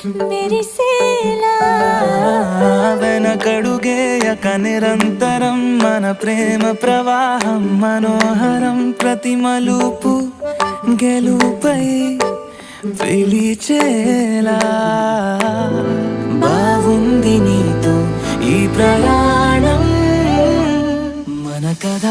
మెరిసేలా వెనకడుగేయక నిరంతరం మన ప్రేమ ప్రవాహం మనోహరం ప్రతి మలుపు గెలుపై పిలిచేలా బాగుంది నీతో ఈ ప్రయాణం మన కథ